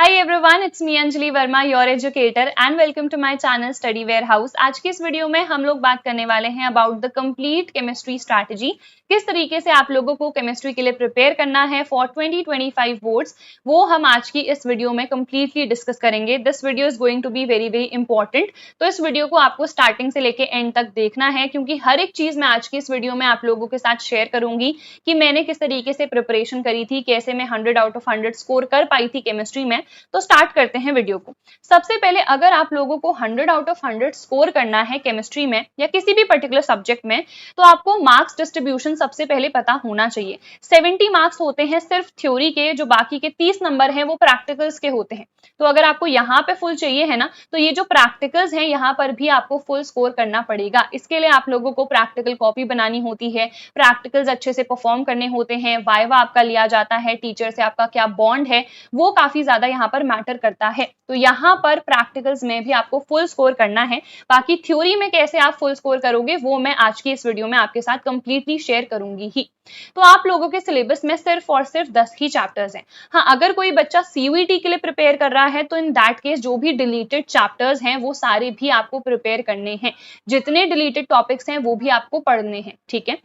Hi everyone, it's me Anjali Verma, your educator and welcome to my channel Study Warehouse। आज की इस video में हम लोग बात करने वाले हैं about the complete chemistry strategy. किस तरीके से आप लोगों को केमिस्ट्री के लिए प्रिपेयर करना है फॉर 2025 बोर्ड्स, वो हम आज की इस वीडियो में कंप्लीटली डिस्कस करेंगे। This video is going to be very very important, तो इस वीडियो को आपको स्टार्टिंग से लेके एंड तक देखना है, क्योंकि हर एक चीज मैं आज की इस वीडियो में आप लोगों के साथ शेयर करूंगी कि मैंने किस तरीके से प्रिपरेशन करी थी, कैसे मैं 100 आउट ऑफ 100 स्कोर कर पाई थी केमिस्ट्री में। तो स्टार्ट करते हैं वीडियो को। सबसे पहले अगर आप लोगों को 100 आउट ऑफ 100 स्कोर करना है केमिस्ट्री में या किसी भी पर्टिकुलर सब्जेक्ट में, तो आपको मार्क्स डिस्ट्रीब्यूशन सबसे पहले पता होना चाहिए। 70 मार्क्स होते हैं सिर्फ थ्योरी के, जो बाकी के 30 नंबर हैं वो प्रैक्टिकल्स के होते हैं। तो अगर आपको यहाँ पे फुल चाहिए है ना, तो ये जो प्रैक्टिकल्स हैं यहाँ पर भी आपको फुल स्कोर करना पड़ेगा। इसके लिए आप लोगों को प्रैक्टिकल कॉपी बनानी होती है, प्रैक्टिकल्स अच्छे से परफॉर्म करने होते हैं, वाइवा आपका लिया जाता है, टीचर से आपका क्या बॉन्ड है वो काफी ज्यादा यहाँ पर मैटर करता है। तो यहाँ पर प्रैक्टिकल्स में भी आपको फुल स्कोर करना है। बाकी थ्योरी में कैसे आप फुल स्कोर करोगे वो मैं आज की इस वीडियो में आपके साथ कंप्लीटली शेयर करूंगी ही। तो आप लोगों के सिलेबस में सिर्फ और सिर्फ 10 ही चैप्टर्स हैं। हाँ, अगर कोई बच्चा सीयूईटी के लिए प्रिपेयर कर रहा है तो इन दैट केस जो भी डिलीटेड चैप्टर्स हैं वो सारे भी आपको प्रिपेयर करने हैं। जितने डिलीटेड टॉपिक्स हैं वो भी आपको पढ़ने हैं, ठीक है।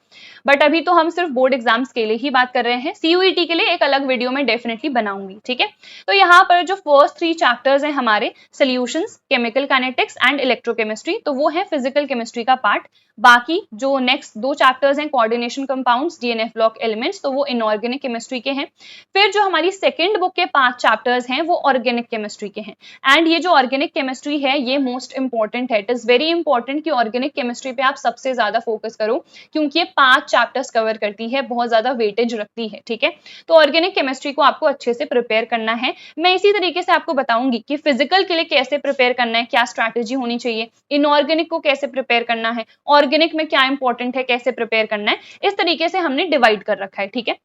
बट अभी तो हम सिर्फ बोर्ड एग्जाम्स के लिए ही बात कर रहे हैं। सीयूईटी के लिए एक अलग वीडियो में डेफिनेटली बनाऊंगी, ठीक है। तो यहाँ पर जो फर्स्ट 3 चैप्टर्स हैं हमारे, solutions, chemical kinetics and electrochemistry, तो वो है फिजिकल केमिस्ट्री का पार्ट। बाकी जो नेक्स्ट 2 चैप्टर्स हैं, coordination compounds, DNA block elements, तो वो इनऑर्गेनिक केमिस्ट्री के हैं। फिर जो हमारी सेकंड बुक के 5 चैप्टर्स हैं वो ऑर्गेनिक केमिस्ट्री के हैं। एंड ये जो ऑर्गेनिक केमिस्ट्री है ये मोस्ट इंपॉर्टेंट है। इट इज वेरी इंपॉर्टेंट कि ऑर्गेनिक केमिस्ट्री पे आप सबसे ज्यादा फोकस करो, क्योंकि ये 5 चैप्टर्स कवर करती है, बहुत ज्यादा वेटेज रखती है, ठीक है। तो ऑर्गेनिक केमिस्ट्री को आपको अच्छे से प्रिपेयर करना है। मैं इसी तरीके से आपको बताऊंगी कि फिजिकल के लिए कैसे प्रिपेयर करना है, क्या स्ट्रैटेजी होनी चाहिए, इनऑर्गेनिक को कैसे प्रिपेयर करना है, ऑर्गेनिक में क्या इंपॉर्टेंट है, कैसे प्रिपेयर करना है। इस तरीके से हमने डिवाइड कर रखा है, ठीक है।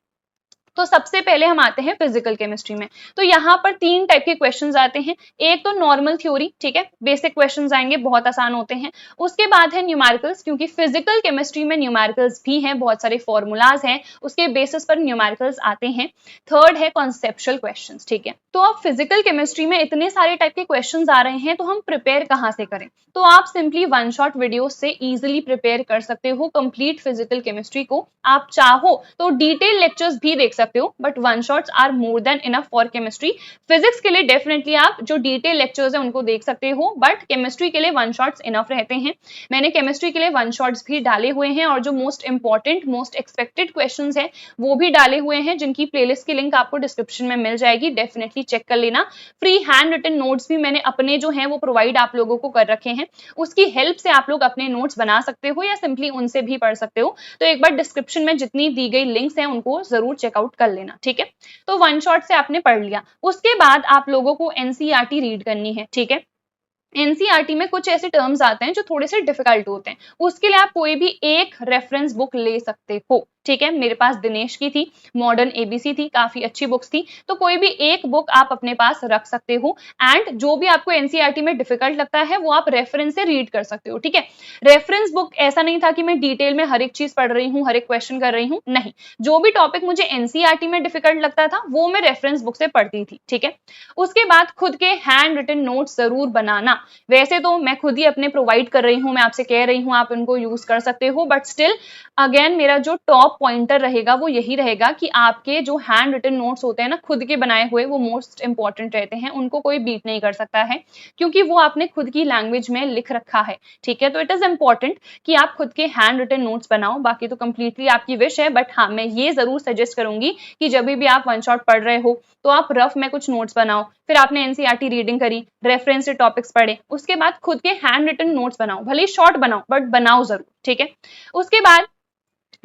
तो सबसे पहले हम आते हैं फिजिकल केमिस्ट्री में। तो यहाँ पर 3 टाइप के क्वेश्चंस आते हैं। एक तो नॉर्मल थ्योरी, ठीक है, बेसिक क्वेश्चंस आएंगे, बहुत आसान होते हैं। उसके बाद है न्यूमेरिकल्स, क्योंकि फिजिकल केमिस्ट्री में न्यूमेरिकल्स भी हैं, बहुत सारे फॉर्मूलाज हैं, उसके बेसिस पर न्यूमेरिकल्स आते हैं। थर्ड है कॉन्सेप्चुअल क्वेश्चंस, ठीक है। तो अब फिजिकल केमिस्ट्री में इतने सारे टाइप के क्वेश्चंस आ रहे हैं, तो हम प्रिपेयर कहाँ से करें? तो आप सिंपली वन शॉट वीडियो से इजिली प्रिपेयर कर सकते हो कंप्लीट फिजिकल केमिस्ट्री को। आप चाहो तो डिटेल लेक्चर्स भी देख सकते हो, but one shots are more than enough for chemistry. Physics के लिए डेफिनेटली आप जो डिटेल लेक्चर्स हैं उनको देख सकते हो, बट केमिस्ट्री के लिए वन शॉट्स इनफ रहते हैं। मैंने केमिस्ट्री के लिए वन शॉट्स भी डाले हुए हैं, और जो most important most expected questions हैं वो भी डाले हुए हैं, जिनकी प्लेलिस्ट की लिंक आपको डिस्क्रिप्शन में मिल जाएगी, डेफिनेटली चेक कर लेना। फ्री हैंड रिटन नोट्स भी मैंने अपने जो हैं वो प्रोवाइड आप लोगों को कर रखे हैं, उसकी हेल्प से आप लोग अपने नोट्स बना सकते हो या सिंपली उनसे भी पढ़ सकते हो। तो एक बार डिस्क्रिप्शन में जितनी दी गई लिंक्स हैं उनको जरूर चेकआउट कर लेना, ठीक है। तो वन शॉट से आपने पढ़ लिया। उसके बाद आप लोगों को एनसीईआरटी रीड करनी है, ठीक है। एनसीईआरटी में कुछ ऐसे टर्म्स आते हैं जो थोड़े से डिफिकल्ट होते हैं, उसके लिए आप कोई भी एक रेफरेंस बुक ले सकते हो, ठीक है। मेरे पास दिनेश की थी, मॉडर्न एबीसी थी, काफी अच्छी बुक्स थी, तो कोई भी एक बुक आप अपने पास रख सकते हो। एंड जो भी आपको एनसीईआरटी में डिफिकल्ट लगता है वो आप रेफरेंस से रीड कर सकते हो, ठीक है। रेफरेंस बुक ऐसा नहीं था कि मैं डिटेल में हर एक चीज पढ़ रही हूँ, हर एक क्वेश्चन कर रही हूँ, नहीं। जो भी टॉपिक मुझे एनसीईआरटी में डिफिकल्ट लगता था वो मैं रेफरेंस बुक से पढ़ती थी, ठीक है। उसके बाद खुद के हैंड रिटन नोट्स जरूर बनाना। वैसे तो मैं खुद ही अपने प्रोवाइड कर रही हूँ, मैं आपसे कह रही हूँ आप इनको यूज कर सकते हो, बट स्टिल अगेन मेरा जो टॉप पॉइंटर रहेगा वो यही रहेगा कि आपके जो हैंड रिटन नोट्स होते हैं ना, खुद के बनाए हुए, वो मोस्ट इंपॉर्टेंट रहते हैं। उनको कोई बीट नहीं कर सकता है, क्योंकि वो आपने खुद की लैंग्वेज में लिख रखा है, ठीक है। तो इट इज इंपॉर्टेंट कि आप खुद के हैंड रिटन नोट्स बनाओ। बाकी तो कंप्लीटली आपकी विश है, बट हाँ, मैं ये जरूर सजेस्ट करूंगी कि जब भी आप वन शॉट पढ़ रहे हो तो आप रफ में कुछ नोट्स बनाओ। फिर आपने एनसीईआरटी रीडिंग करी, रेफरेंस से टॉपिक्स पढ़े, उसके बाद खुद के हैंड रिटन नोट्स बनाओ, भले ही शॉर्ट बनाओ बट बनाओ जरूर, ठीक है। उसके बाद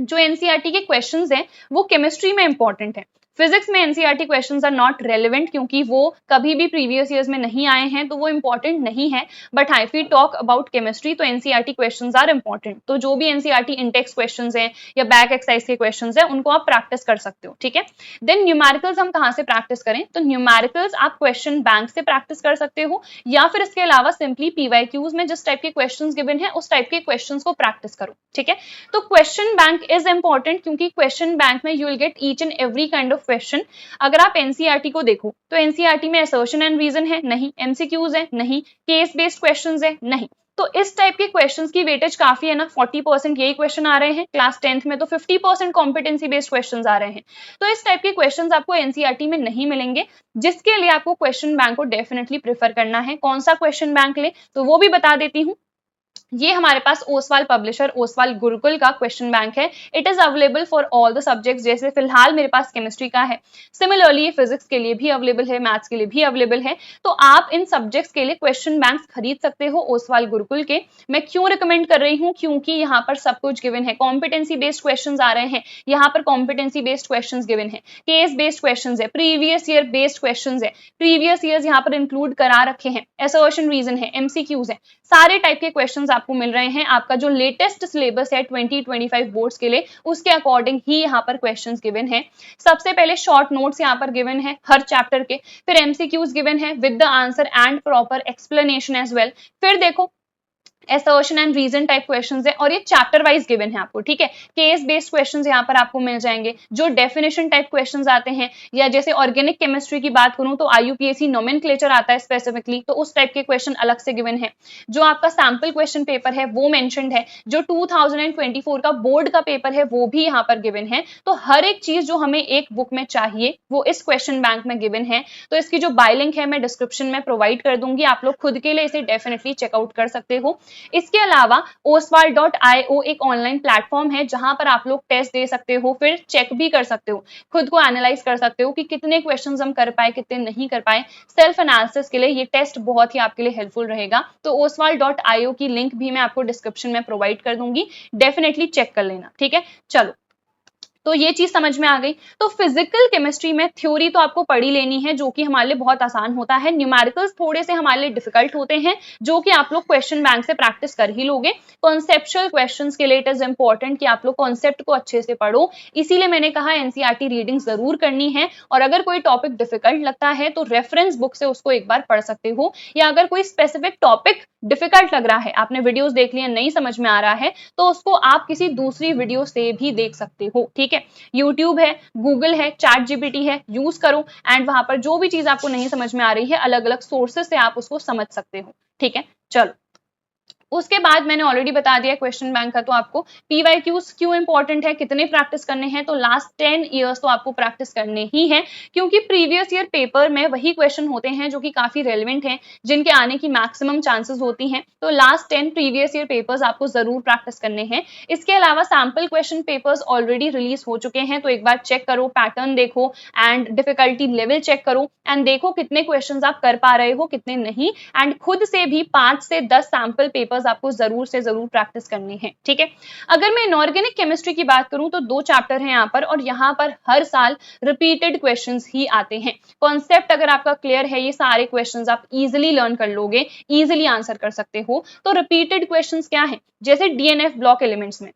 जो एनसीईआरटी के क्वेश्चंस हैं वो केमिस्ट्री में इंपॉर्टेंट है। फिजिक्स में NCERT questions are not relevant, क्योंकि वो कभी भी प्रीवियस ईयर्स में नहीं आए हैं, तो वो इंपॉर्टेंट नहीं है। But high we talk about chemistry, तो एनसीईआरटी क्वेश्चंस आर इंपॉर्टेंट। तो जो भी एनसीईआरटी इंटेक्स क्वेश्चंस हैं या बैक एक्सरसाइज के क्वेश्चंस हैं उनको आप प्रैक्टिस कर सकते हो, ठीक है। देन न्यूमेरिकल्स हम कहाँ से प्रैक्टिस करें? तो न्यूमेरिकल्स आप क्वेश्चन बैंक से प्रैक्टिस कर सकते हो, या फिर इसके अलावा सिंपली पीवाईक्यूज में जिस टाइप के क्वेश्चंस गिवन है उस टाइप के क्वेश्चंस को प्रैक्टिस करो, ठीक है। तो क्वेश्चन बैंक इज इंपॉर्टेंट, क्योंकि क्वेश्चन बैंक में you will get each and every kind of of question. अगर आप एनसीईआरटी को देखो तो एनसीईआरटी में असर्शन एंड रीजन है नहीं, एमसीक्यूज है नहीं, केस बेस्ड क्वेश्चंस है नहीं। तो इस टाइप के क्वेश्चंस की वेटेज काफी है ना, 40% यही क्वेश्चन आ रहे हैं। क्लास 10th में तो 50% कॉम्पिटेंसी बेस्ड क्वेश्चंस आ रहे हैं। तो इस टाइप के क्वेश्चंस आपको एनसीईआरटी में नहीं मिलेंगे, जिसके लिए आपको क्वेश्चन बैंक को डेफिनेटली प्रेफर करना है। कौन सा क्वेश्चन बैंक ले तो वो भी बता देती हूँ। ये हमारे पास ओसवाल पब्लिशर ओसवाल गुरुकुल का क्वेश्चन बैंक है। It is available for all the subjects. जैसे फिलहाल मेरे पास केमिस्ट्री का है, सिमिलरली फिजिक्स के लिए भी अवेलेबल है, मैथ्स के लिए भी अवेलेबल है। तो आप इन सब्जेक्ट्स के लिए क्वेश्चन बैंक्स खरीद सकते हो ओसवाल गुरुकुल के। मैं क्यों रिकमेंड कर रही हूँ, क्योंकि यहाँ पर सब कुछ गिवन है। कॉम्पिटेंसी बेस्ड क्वेश्चन आ रहे हैं, यहाँ पर कॉम्पिटेंसी बेस्ड क्वेश्चन गिवन है, केस बेस्ड क्वेश्चन है, प्रीवियस ईयर बेस्ड क्वेश्चन है, प्रीवियस ईयर यहाँ पर इंक्लूड करा रखे हैं, असर्शन रीजन है, एमसीक्यूज है, सारे टाइप के क्वेश्चंस आपको मिल रहे हैं। आपका जो लेटेस्ट सिलेबस है 2025 बोर्ड्स के लिए, उसके अकॉर्डिंग ही यहाँ पर क्वेश्चंस गिवन है। सबसे पहले शॉर्ट नोट्स यहाँ पर गिवन है हर चैप्टर के, फिर एमसीक्यूज गिवन है with the answer and proper explanation as well. फिर देखो assertion and reason type questions है और ये चैप्टर वाइज गिवन है आपको, ठीक है। केस बेस्ड क्वेश्चंस यहाँ पर आपको मिल जाएंगे। जो डेफिनेशन टाइप क्वेश्चंस आते हैं, या जैसे ऑर्गेनिक केमिस्ट्री की बात करूं तो आईयूपीएससी नोमेनक्लेचर आता है स्पेसिफिकली, तो उस टाइप के क्वेश्चन अलग से गिवन है। जो आपका सैंपल क्वेश्चन पेपर है वो मेंशन्ड है। जो 2024 का बोर्ड का पेपर है वो भी यहाँ पर गिवन है। तो हर एक चीज जो हमें एक बुक में चाहिए वो इस क्वेश्चन बैंक में गिवन है। तो इसकी जो बाय लिंक है मैं डिस्क्रिप्शन में प्रोवाइड कर दूंगी, आप लोग खुद के लिए इसे डेफिनेटली चेकआउट कर सकते हो। इसके अलावा oswal.io एक ऑनलाइन प्लेटफॉर्म है जहां पर आप लोग टेस्ट दे सकते हो, फिर चेक भी कर सकते हो, खुद को एनालाइज कर सकते हो कि कितने क्वेश्चंस हम कर पाए कितने नहीं कर पाए। सेल्फ एनालिसिस के लिए ये टेस्ट बहुत ही आपके लिए हेल्पफुल रहेगा। तो oswal.io की लिंक भी मैं आपको डिस्क्रिप्शन में प्रोवाइड कर दूंगी, डेफिनेटली चेक कर लेना, ठीक है। चलो, तो ये चीज समझ में आ गई। तो फिजिकल केमिस्ट्री में थ्योरी तो आपको पढ़ी लेनी है, जो कि हमारे लिए बहुत आसान होता है। न्यूमेरिकल्स थोड़े से हमारे लिए डिफिकल्ट होते हैं, जो कि आप लोग क्वेश्चन बैंक से प्रैक्टिस कर ही लोगे। कॉन्सेप्चुअल क्वेश्चंस के लिए इट इज इंपॉर्टेंट कि आप लोग कॉन्सेप्ट को अच्छे से पढ़ो, इसीलिए मैंने कहा एनसीईआरटी रीडिंग जरूर करनी है। और अगर कोई टॉपिक डिफिकल्ट लगता है तो रेफरेंस बुक से उसको एक बार पढ़ सकते हो, या अगर कोई स्पेसिफिक टॉपिक डिफिकल्ट लग रहा है, आपने वीडियोस देख लिया नहीं समझ में आ रहा है, तो उसको आप किसी दूसरी वीडियो से भी देख सकते हो, ठीक है। यूट्यूब है, गूगल है, चैट जीपीटी है, यूज करो एंड वहां पर जो भी चीज आपको नहीं समझ में आ रही है अलग अलग सोर्सेस से आप उसको समझ सकते हो, ठीक है। चलो, उसके बाद मैंने ऑलरेडी बता दिया क्वेश्चन बैंक का। तो आपको पीवाईक्यूज क्यों इंपॉर्टेंट है, कितने प्रैक्टिस करने हैं, तो लास्ट 10 ईयर्स तो आपको प्रैक्टिस करने ही है, क्योंकि प्रीवियस ईयर पेपर में वही क्वेश्चन होते हैं जो कि काफी रेलिवेंट हैं, जिनके आने की मैक्सिमम चांसेस होती हैं। तो लास्ट 10 प्रीवियस ईयर पेपर्स आपको जरूर प्रैक्टिस करने हैं। इसके अलावा sample question papers already release हो चुके हैं, तो एक बार चेक करो, पैटर्न देखो एंड डिफिकल्टी लेवल चेक करो एंड देखो कितने क्वेश्चन आप कर पा रहे हो कितने नहीं, एंड खुद से भी 5 से 10 सैंपल पेपर्स आपको जरूर से जरूर प्रैक्टिस करनी है, ठीक है। अगर मैं इनऑर्गेनिक केमिस्ट्री की बात करूं तो 2 चैप्टर हैं यहाँ पर, और यहाँ पर हर साल रिपीटेड क्वेश्चंस ही आते हैं। कॉन्सेप्ट अगर आपका क्लियर है, ये सारे क्वेश्चंस आप इजीली लर्न कर लोगे, इजीली आंसर कर सकते हो। तो रिपीटेड क्वेश्चंस क्या है, जैसे डीएनएफ ब्लॉक एलिमेंट्स में,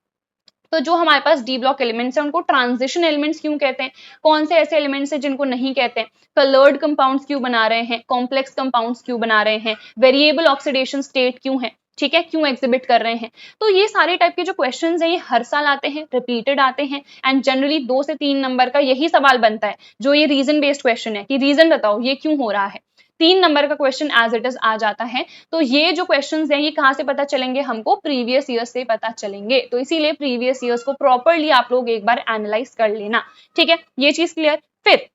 तो जो हमारे पास डी ब्लॉक एलिमेंट्स है उनको ट्रांजिशन एलिमेंट्स क्यों कहते हैं, कौन से ऐसे एलिमेंट्स हैं जिनको नहीं कहते हैं, कलर्ड कंपाउंड्स क्यों बना रहे हैं, कॉम्प्लेक्स कंपाउंड्स क्यों बना रहे हैं, वेरिएबल ऑक्सीडेशन स्टेट क्यों है, ठीक है, क्यों एग्जिबिट कर रहे हैं। तो ये सारे टाइप के जो क्वेश्चंस हैं ये हर साल आते हैं, रिपीटेड आते हैं, एंड जनरली 2 से 3 नंबर का यही सवाल बनता है, जो ये रीजन बेस्ड क्वेश्चन है कि रीजन बताओ ये क्यों हो रहा है। 3 नंबर का क्वेश्चन एज इट इज आ जाता है। तो ये जो क्वेश्चंस हैं ये कहाँ से पता चलेंगे, हमको प्रीवियस ईयर से पता चलेंगे। तो इसीलिए प्रीवियस ईयर्स को प्रॉपरली आप लोग एक बार एनालाइज कर लेना, ठीक है, ये चीज क्लियर। फिर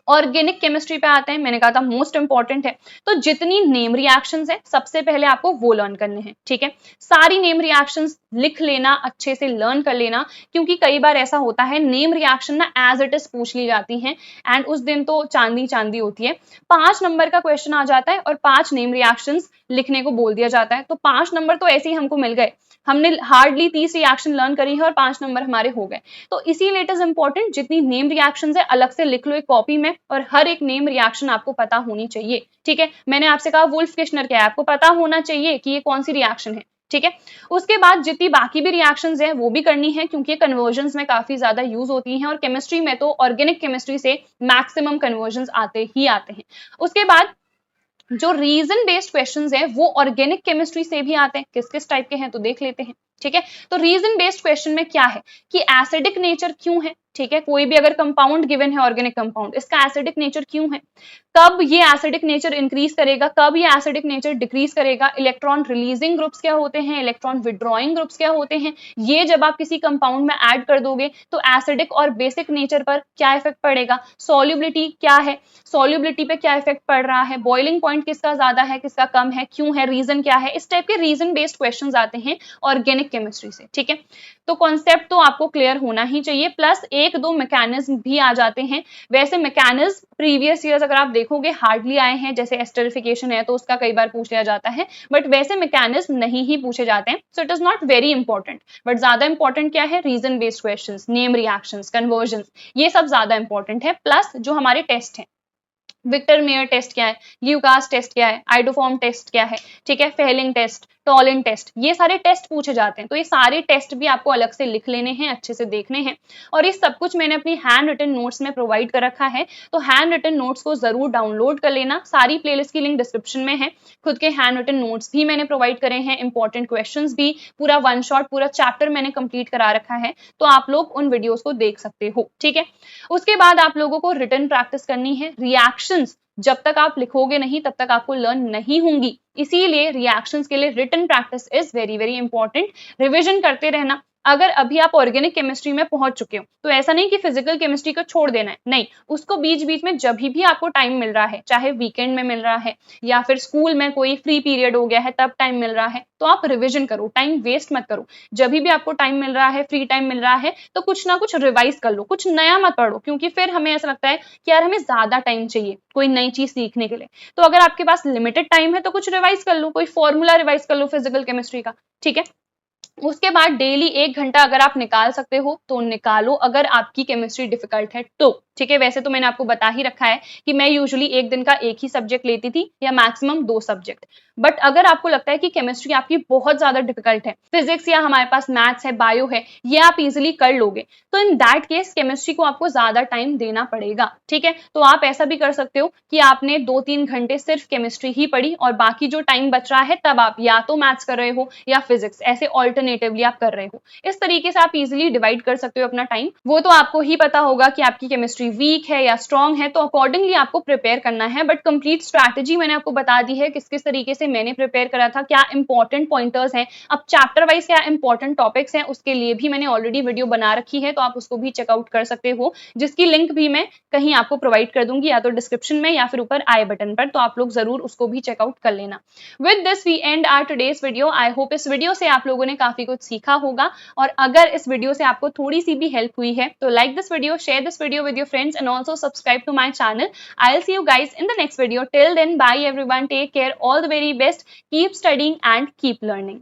ऑर्गेनिक केमिस्ट्री पे आते हैं, मैंने कहा था मोस्ट इंपॉर्टेंट है। तो जितनी नेम रिएक्शंस है सबसे पहले आपको वो लर्न करने हैं, ठीक है। सारी नेम रिएक्शंस लिख लेना, अच्छे से लर्न कर लेना, क्योंकि कई बार ऐसा होता है नेम रिएक्शन ना एज इट इज पूछ ली जाती हैं, एंड उस दिन तो चांदी चांदी होती है। 5 नंबर का क्वेश्चन आ जाता है और 5 नेम रिएक्शंस लिखने को बोल दिया जाता है। तो 5 नंबर तो ऐसे ही हमको मिल गए, हमने हार्डली 30 रिएक्शन लर्न करी है और 5 नंबर हमारे हो गए। तो इसीलिए इट इज इंपॉर्टेंट जितनी नेम रिएक्शंस है अलग से लिख लो एक कॉपी में, और हर एक नेम रिएक्शन आपको पता होनी चाहिए, ठीक है। मैंने आपसे कहा वुल्फ किश्नर क्या है, आपको पता होना चाहिए कि ये कौन सी रिएक्शन है, ठीक है। उसके बाद जितनी बाकी भी रिएक्शंस हैं वो भी करनी है, क्योंकि कन्वर्जन्स में काफी ज्यादा यूज होती हैं, और केमिस्ट्री में तो ऑर्गेनिक केमिस्ट्री से मैक्सिमम कन्वर्जन्स आते ही आते हैं। उसके बाद जो रीजन बेस्ड क्वेश्चंस हैं वो ऑर्गेनिक केमिस्ट्री से भी आते हैं। किस किस टाइप के हैं तो देख लेते हैं, ठीक है। तो रीजन बेस्ड क्वेश्चन में क्या है कि एसिडिक नेचर क्यों है, ठीक है, कोई भी अगर कंपाउंड गिवन है ऑर्गेनिक कंपाउंड, इसका एसिडिक नेचर क्यों है, कब ये एसिडिक नेचर इंक्रीज करेगा, कब ये एसिडिक नेचर डिक्रीज करेगा, इलेक्ट्रॉन रिलीजिंग ग्रुप्स क्या होते हैं, इलेक्ट्रॉन विड्रॉइंग ग्रुप्स क्या होते हैं, ये जब आप किसी कंपाउंड में ऐड कर दोगे तो एसिडिक और बेसिक नेचर पर क्या इफेक्ट पड़ेगा, सॉल्युबिलिटी क्या है, सॉल्युबिलिटी पे क्या इफेक्ट पड़ रहा है, बॉइलिंग पॉइंट किसका ज्यादा है किसका कम है, क्यों है, रीजन क्या है, इस टाइप के रीजन बेस्ड क्वेश्चंस आते हैं ऑर्गेनिक केमिस्ट्री से। ठीक है, तो कॉन्सेप्ट तो आपको क्लियर होना ही चाहिए, प्लस एक दो मैकेनिज्म भी आ जाते हैं। वैसे मैकेनिज्म प्रीवियस ईयर्स अगर आप देखोगे हार्डली आए हैं, जैसे एस्टरिफिकेशन है तो उसका कई बार पूछ लिया जाता है, बट वैसे मैकेनिज्म नहीं ही पूछे जाते हैं, so it is not very important. But ज्यादा इंपॉर्टेंट क्या है, reason based questions, name reactions, conversions, ये सब ज्यादा इंपॉर्टेंट है, प्लस जो हमारे टेस्ट हैं, विक्टर मेयर टेस्ट क्या है, ल्यूकास टेस्ट क्या है, आइडोफॉर्म टेस्ट क्या है, ठीक है, फेलिंग टेस्ट, टॉलिन टेस्ट, ये सारे टेस्ट पूछे जाते हैं, तो ये सारे टेस्ट भी आपको अलग से लिख लेने हैं, अच्छे से देखने हैं, और ये सब कुछ मैंने अपनी हैंड रिटन नोट्स में प्रोवाइड कर रखा है, तो हैंड रिटन नोट्स को जरूर डाउनलोड कर लेना, सारी प्लेलिस्ट की लिंक डिस्क्रिप्शन में है, खुद के हैंड रिटन नोट्स भी मैंने प्रोवाइड करे हैं, इंपॉर्टेंट क्वेश्चंस भी, पूरा वन शॉट पूरा चैप्टर मैंने कंप्लीट करा रखा है, तो आप लोग उन वीडियोस को देख सकते हो। ठीक है, उसके बाद आप लोगों को रिटन प्रैक्टिस करनी है, रिएक्शंस जब तक आप लिखोगे नहीं तब तक आपको लर्न नहीं होंगी, इसीलिए रिएक्शंस के लिए written practice is very very important. Revision करते रहना, अगर अभी आप ऑर्गेनिक केमिस्ट्री में पहुंच चुके हो तो ऐसा नहीं कि फिजिकल केमिस्ट्री को छोड़ देना है, नहीं, उसको बीच बीच में जब भी आपको टाइम मिल रहा है, चाहे वीकेंड में मिल रहा है या फिर स्कूल में कोई फ्री पीरियड हो गया है तब टाइम मिल रहा है, तो आप रिविजन करो, टाइम वेस्ट मत करो, जब भी आपको टाइम मिल रहा है, फ्री टाइम मिल रहा है, तो कुछ ना कुछ रिवाइज कर लो, कुछ नया मत पढ़ो, क्योंकि फिर हमें ऐसा लगता है कि यार हमें ज्यादा टाइम चाहिए कोई नई चीज सीखने के लिए, तो अगर आपके पास लिमिटेड टाइम है तो कुछ रिवाइज कर लो, कोई फॉर्मूला रिवाइज कर लो फिजिकल केमिस्ट्री का। ठीक है, उसके बाद डेली 1 घंटा अगर आप निकाल सकते हो तो निकालो, अगर आपकी केमिस्ट्री डिफिकल्ट है तो। ठीक है, वैसे तो मैंने आपको बता ही रखा है कि मैं यूजुअली एक दिन का एक ही सब्जेक्ट लेती थी या मैक्सिमम 2 सब्जेक्ट, बट अगर आपको लगता है कि केमिस्ट्री आपकी बहुत ज्यादा डिफिकल्ट है, फिजिक्स या हमारे पास मैथ्स है, बायो है, ये आप इजिली कर लोगे, तो इन दैट केस केमिस्ट्री को आपको ज्यादा टाइम देना पड़ेगा। ठीक है, तो आप ऐसा भी कर सकते हो कि आपने 2-3 घंटे सिर्फ केमिस्ट्री ही पढ़ी और बाकी जो टाइम बच रहा है तब आप या तो मैथ्स कर रहे हो या फिजिक्स, ऐसे ऑल्टरनेटिवली आप कर रहे हो, इस तरीके से आप इजिली डिवाइड कर सकते हो अपना टाइम। वो तो आपको ही पता होगा कि आपकी केमिस्ट्री वीक है या स्ट्रॉन्ग है, तो अकॉर्डिंगली आपको प्रिपेयर करना है, बट कंप्लीट स्ट्रैटेजी मैंने आपको बता दी है किस किस तरीके से मैंने प्रिपेयर करा था, क्या इंपॉर्टेंट पॉइंटर्स हैं, अब चैप्टर वाइज क्या इंपॉर्टेंट टॉपिक्स हैं, उसके लिए भी मैंने ऑलरेडी वीडियो बना रखी है, तो आप उसको भी चेकआउट कर सकते हो, जिसकी लिंक भी मैं कहीं आपको प्रोवाइड कर दूंगी, या तो डिस्क्रिप्शन में या फिर ऊपर आई बटन पर, तो आप लोग जरूर उसको भी चेकआउट कर लेना। With this we end our today's video. I hope इस वीडियो से आप लोगों ने काफी कुछ सीखा होगा, और अगर इस वीडियो से आपको थोड़ी सी भी हेल्प हुई है तो like this video, share this video with your friends and also subscribe to my channel. I will see you guys in the next video. Till then, bye everyone, take care, all the very best, keep studying and keep learning.